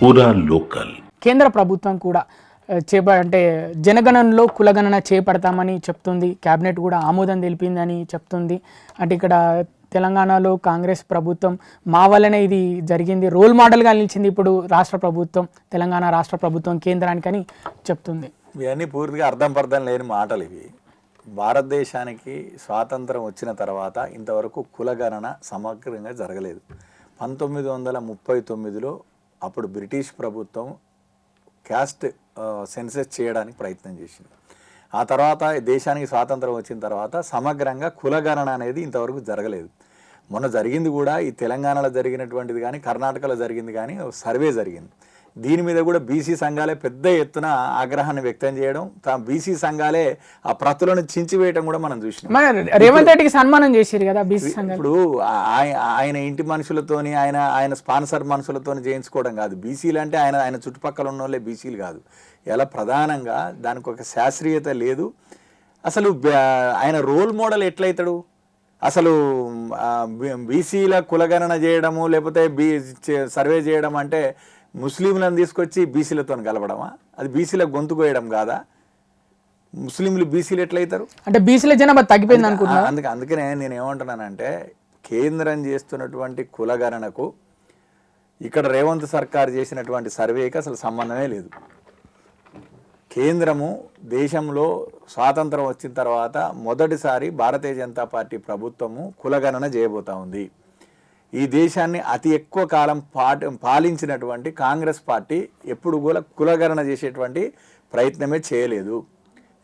పూరా లోకల్. కేంద్ర ప్రభుత్వం కూడా అంటే జనగణనలో కులగణన చేపడతామని చెప్తుంది. కేబినెట్ కూడా ఆమోదం తెలిపిందని చెప్తుంది. అంటే ఇక్కడ తెలంగాణలో కాంగ్రెస్ ప్రభుత్వం మా వల్లనే ఇది జరిగింది, రోల్ మోడల్గా నిలిచింది ఇప్పుడు రాష్ట్ర ప్రభుత్వం, తెలంగాణ రాష్ట్ర ప్రభుత్వం కేంద్రానికని చెప్తుంది. ఇవన్నీ పూర్తిగా అర్థం లేని మాటలు ఇవి. భారతదేశానికి స్వాతంత్రం వచ్చిన తర్వాత ఇంతవరకు కులగణన సమగ్రంగా జరగలేదు. 1939లో అప్పుడు బ్రిటిష్ ప్రభుత్వం క్యాస్ట్ సెన్సస్ చేయడానికి ప్రయత్నం చేసింది. ఆ తర్వాత దేశానికి స్వాతంత్రం వచ్చిన తర్వాత సమగ్రంగా కులగణన అనేది ఇంతవరకు జరగలేదు. మొన్న జరిగింది కూడా ఈ తెలంగాణలో జరిగినటువంటిది కానీ కర్ణాటకలో జరిగింది కానీ సర్వే జరిగింది. దీని మీద కూడా బీసీ సంఘాలే పెద్ద ఎత్తున ఆగ్రహాన్ని వ్యక్తం చేయడం, బీసీ సంఘాలే ఆ ప్రతులను చించివేయడం కూడా మనం చూసినాం. రేవంత్ రెడ్డికి సన్మానం చేశారు కదా బీసీ సంఘాలు. ఇప్పుడు ఆయన ఇంటి మనుషులతోని ఆయన స్పాన్సర్ మనుషులతోని చేయించుకోవడం కాదు. బీసీలు అంటే ఆయన చుట్టుపక్కల ఉన్న వాళ్ళే బీసీలు కాదు. ఇలా ప్రధానంగా దానికి ఒక శాస్త్రీయత లేదు. అసలు ఆయన రోల్ మోడల్ ఎట్లయితాడు? అసలు బీసీల కులగణన చేయడము లేకపోతే సర్వే చేయడం అంటే ముస్లింలను తీసుకొచ్చి బీసీలతో కలపడమా? అది బీసీల గొంతు కోయడం కాదా? ముస్లింలు బీసీలు ఎట్లయితారు? అంటే బీసీల జనాభా తగ్గిపోయింది అనుకుంటున్నా. అందుకనే నేను ఏమంటున్నానంటే కేంద్రం చేస్తున్నటువంటి కులగణనకు ఇక్కడ రేవంత్ సర్కార్ చేసినటువంటి సర్వేకి అసలు సంబంధమే లేదు. కేంద్రము దేశంలో స్వాతంత్రం వచ్చిన తర్వాత మొదటిసారి భారతీయ జనతా పార్టీ ప్రభుత్వము కులగణన చేయబోతా ఉంది. ఈ దేశాన్ని అతి ఎక్కువ కాలం పాలించినటువంటి కాంగ్రెస్ పార్టీ ఎప్పుడు కూడా కులగణన చేసేటువంటి ప్రయత్నమే చేయలేదు.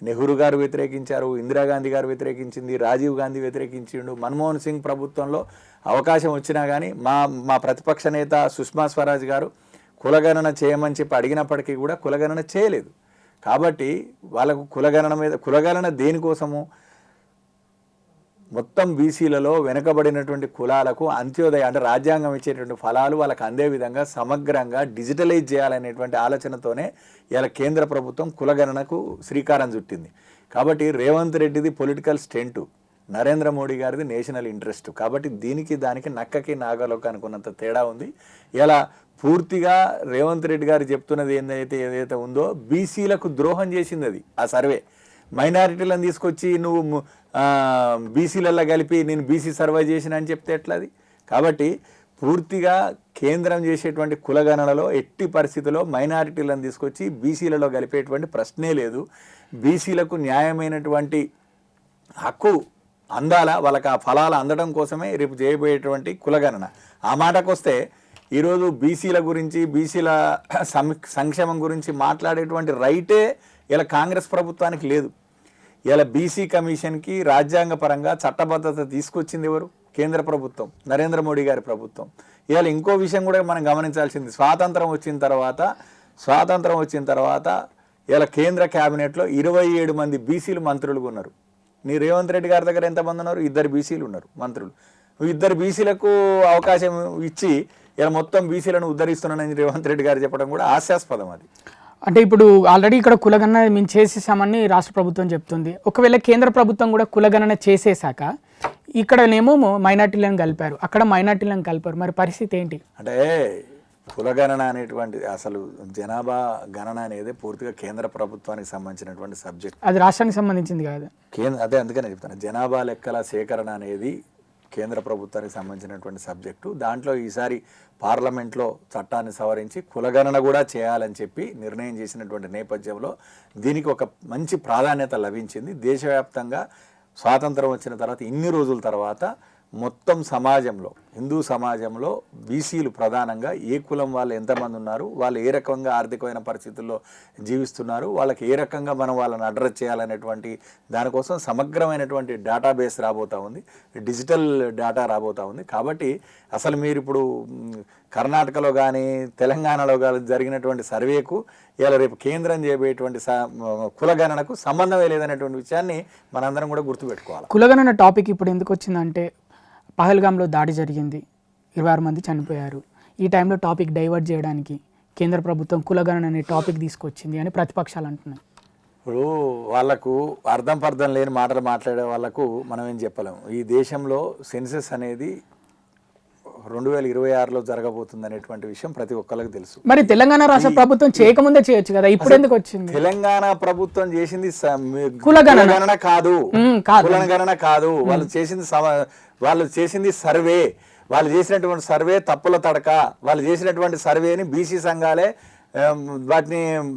నెహ్రూ గారు వ్యతిరేకించారు, ఇందిరాగాంధీ గారు వ్యతిరేకించింది, రాజీవ్ గాంధీ వ్యతిరేకించిండు. మన్మోహన్ సింగ్ ప్రభుత్వంలో అవకాశం వచ్చినా కానీ మా ప్రతిపక్ష నేత సుష్మా స్వరాజ్ గారు కులగణన చేయమని చెప్పి అడిగినప్పటికీ కూడా కులగణన చేయలేదు. కాబట్టి వాళ్ళకు కులగణన దేనికోసము? మొత్తం బీసీలలో వెనుకబడినటువంటి కులాలకు అంత్యోదయ అంటే రాజ్యాంగం ఇచ్చేటువంటి ఫలాలు వాళ్ళకి అందే విధంగా సమగ్రంగా డిజిటలైజ్ చేయాలనేటువంటి ఆలోచనతోనే ఇలా కేంద్ర ప్రభుత్వం కులగణనకు శ్రీకారం చుట్టింది. కాబట్టి రేవంత్ రెడ్డిది పొలిటికల్ స్టెంటు, నరేంద్ర మోడీ గారిది నేషనల్ ఇంట్రెస్ట్. కాబట్టి దానికి నక్కకి నాగలోకి అనుకున్నంత తేడా ఉంది. ఇలా పూర్తిగా రేవంత్ రెడ్డి గారు చెప్తున్నది ఏదైతే ఉందో బీసీలకు ద్రోహం చేసింది అది ఆ సర్వే. మైనారిటీలను తీసుకొచ్చి నువ్వు బీసీలలో కలిపి నేను బీసీ సర్వే చేసిన అని చెప్తే ఎట్లది? కాబట్టి పూర్తిగా కేంద్రం చేసేటువంటి కులగణనలో ఎట్టి పరిస్థితుల్లో మైనారిటీలను తీసుకొచ్చి బీసీలలో కలిపేటువంటి ప్రశ్నే లేదు. బీసీలకు న్యాయమైనటువంటి హక్కు అందాల, వాళ్ళకి ఆ ఫలాలు అందడం కోసమే రేపు చేయబోయేటువంటి కులగణన. ఆ మాటకు వస్తే ఈరోజు బీసీల గురించి బీసీల సంక్షేమం గురించి మాట్లాడేటువంటి రైటే ఇలా కాంగ్రెస్ ప్రభుత్వానికి లేదు. ఇలా బీసీ కమిషన్కి రాజ్యాంగపరంగా చట్టబద్ధత తీసుకొచ్చింది ఎవరు? కేంద్ర ప్రభుత్వం, నరేంద్ర మోడీ గారి ప్రభుత్వం. ఇలా ఇంకో విషయం కూడా మనం గమనించాల్సింది, స్వాతంత్రం వచ్చిన తర్వాత ఇలా కేంద్ర క్యాబినెట్లో 27 మంది బీసీలు మంత్రులుగా ఉన్నారు. నీ రేవంత్ రెడ్డి గారి దగ్గర ఎంతమంది ఉన్నారు? 2 బీసీలు ఉన్నారు మంత్రులు. 2 బీసీలకు అవకాశం ఇచ్చి ఇలా మొత్తం బీసీలను ఉద్ధరిస్తున్నానని రేవంత్ రెడ్డి గారు చెప్పడం కూడా హాస్యాస్పదం. అది అంటే ఇప్పుడు ఆల్రెడీ ఇక్కడ కులగణన మేము చేసేసామని రాష్ట్ర ప్రభుత్వం చెప్తుంది. ఒకవేళ కేంద్ర ప్రభుత్వం కూడా కులగణన చేసేసాక ఇక్కడనేమో మైనార్టీలను కలిపారు, అక్కడ మైనార్టీలను కలిపారు, మరి పరిస్థితి ఏంటి? అంటే కులగణన అనేటువంటి అసలు జనాభా గణన అనేది పూర్తిగా కేంద్ర ప్రభుత్వానికి సంబంధించినటువంటి సబ్జెక్ట్. అది రాష్ట్రానికి సంబంధించింది కాదు. అదే అందుకనే చెప్తాను, జనాభా లెక్కల సేకరణ అనేది కేంద్ర ప్రభుత్వానికి సంబంధించినటువంటి సబ్జెక్టు. దాంట్లో ఈసారి పార్లమెంట్లో చట్టాన్ని సవరించి కులగణన కూడా చేయాలని చెప్పి నిర్ణయం చేసినటువంటి నేపథ్యంలో దీనికి ఒక మంచి ప్రాధాన్యత లభించింది. దేశవ్యాప్తంగా స్వాతంత్రం వచ్చిన తర్వాత ఇన్ని రోజుల తర్వాత మొత్తం సమాజంలో, హిందూ సమాజంలో బీసీలు ప్రధానంగా ఏ కులం వాళ్ళు ఎంతమంది ఉన్నారు, వాళ్ళు ఏ రకంగా ఆర్థికమైన పరిస్థితుల్లో జీవిస్తున్నారు, వాళ్ళకి ఏ రకంగా మనం వాళ్ళని అడ్రస్ చేయాలనేటువంటి దానికోసం సమగ్రమైనటువంటి డేటాబేస్ రాబోతూ ఉంది, డిజిటల్ డేటా రాబోతూ ఉంది. కాబట్టి అసలు మీరు ఇప్పుడు కర్ణాటకలో కానీ తెలంగాణలో కానీ జరిగినటువంటి సర్వేకు ఇలా రేపు కేంద్రం చేయబోయేటువంటి కులగణనకు సంబంధమే లేదనేటువంటి విషయాన్ని మనందరం కూడా గుర్తుపెట్టుకోవాలి. కులగణన టాపిక్ ఇప్పుడు ఎందుకు వచ్చిందంటే పహల్గామ్లో దాడి జరిగింది, 26 మంది చనిపోయారు. ఈ టైంలో టాపిక్ డైవర్ట్ చేయడానికి కేంద్ర ప్రభుత్వం కులగణన అనే టాపిక్ తీసుకొచ్చింది అని ప్రతిపక్షాలు అంటున్నాయి. ఇప్పుడు వాళ్ళకు అర్థం లేని మాటలు మాట్లాడే వాళ్ళకు మనం ఏం చెప్పలేము. ఈ దేశంలో సెన్సస్ అనేది 2026లో జరగబోతుంది అనేటువంటి విషయం ప్రతి ఒక్కరికి తెలుసు. మరి తెలంగాణ రాష్ట్ర ప్రభుత్వం చేయకముందే చేయొచ్చు కదా, ఇప్పుడు ఎందుకు వచ్చింది? తెలంగాణ ప్రభుత్వం చేసింది కులగణన కాదు, కాదు. కులగణన కాదు. వాళ్ళు చేసింది సర్వే. వాళ్ళు చేసినటువంటి సర్వే తప్పుల తడక. వాళ్ళు చేసినటువంటి సర్వేని బీసీ సంఘాలే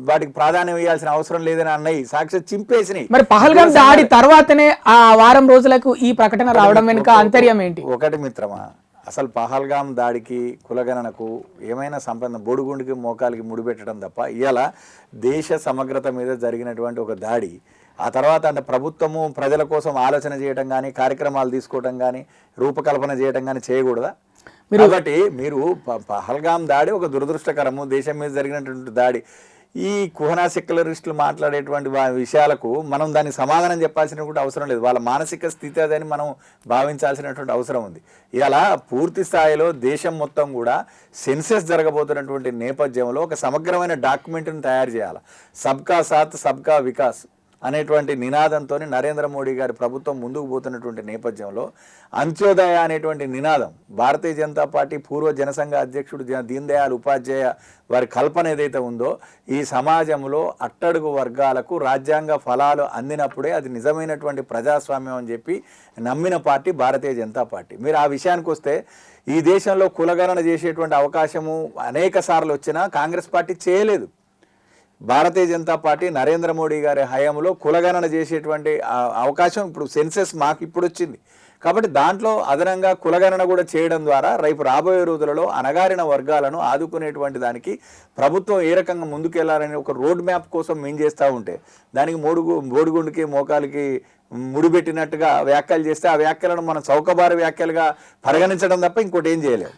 వాటికి ప్రాధాన్యం ఇవ్వాల్సిన అవసరం లేదని అన్నాయి, సాక్షాత్ చింపేసినాయి. మరి పహల్గామ్ దాడి తర్వాతనే ఆ వారం రోజులకు ఈ ప్రకటన రావడం వెనుక అంతర్యం ఏంటి? ఒకటి మిత్రమా, అసలు పహల్గామ్ దాడికి కులగణనకు ఏమైనా సంబంధం? బొడుగుండికి మోకాలికి ముడిపెట్టడం తప్ప ఇవాళ దేశ సమగ్రత మీద జరిగినటువంటి ఒక దాడి. ఆ తర్వాత అంటే ప్రభుత్వము ప్రజల కోసం ఆలోచన చేయడం కానీ, కార్యక్రమాలు తీసుకోవడం కానీ, రూపకల్పన చేయడం కానీ చేయకూడదా? కాబట్టి మీరు పహల్గామ్ దాడి ఒక దురదృష్టకరము, దేశం మీద జరిగినటువంటి దాడి. ఈ కుహనా సెక్యులరిస్టులు మాట్లాడేటువంటి విషయాలకు మనం దానికి సమాధానం చెప్పాల్సినటువంటి అవసరం లేదు. వాళ్ళ మానసిక స్థితి అదని మనం భావించాల్సినటువంటి అవసరం ఉంది. ఇలా పూర్తి స్థాయిలో దేశం మొత్తం కూడా సెన్సెస్ జరగబోతున్నటువంటి నేపథ్యంలో ఒక సమగ్రమైన డాక్యుమెంట్ని తయారు చేయాలి. సబ్కా సాత్ సబ్కా వికాస్ అనేటువంటి నినాదంతో నరేంద్ర మోడీ గారి ప్రభుత్వం ముందుకు పోతున్నటువంటి నేపథ్యంలో అంత్యోదయ అనేటువంటి నినాదం, భారతీయ జనతా పార్టీ పూర్వ జనసంఘ అధ్యక్షుడు దీన్ దయాళ్ ఉపాధ్యాయ వారి కల్పన ఏదైతే ఉందో, ఈ సమాజంలో అట్టడుగు వర్గాలకు రాజ్యాంగ ఫలాలు అందినప్పుడే అది నిజమైనటువంటి ప్రజాస్వామ్యం అని చెప్పి నమ్మిన పార్టీ భారతీయ జనతా పార్టీ. మీరు ఆ విషయానికి వస్తే ఈ దేశంలో కులగణన చేసేటువంటి అవకాశము అనేక సార్లు వచ్చినా కాంగ్రెస్ పార్టీ చేయలేదు. భారతీయ జనతా పార్టీ నరేంద్ర మోడీ గారి హయాంలో కులగణన చేసేటువంటి అవకాశం ఇప్పుడు సెన్సెస్ మాకు ఇప్పుడు వచ్చింది. కాబట్టి దాంట్లో అదనంగా కులగణన కూడా చేయడం ద్వారా రేపు రాబోయే రోజులలో అణగారిన వర్గాలను ఆదుకునేటువంటి దానికి ప్రభుత్వం ఏ రకంగా ముందుకెళ్లాలని ఒక రోడ్ మ్యాప్ కోసం మేము చేస్తూ ఉంటే దానికి బోడిగుండుకి మోకాలికి ముడిపెట్టినట్టుగా వ్యాఖ్యలు చేస్తే ఆ వ్యాఖ్యలను మనం చౌకబారు వ్యాఖ్యలుగా పరిగణించడం తప్ప ఇంకోటి ఏం చేయలేము.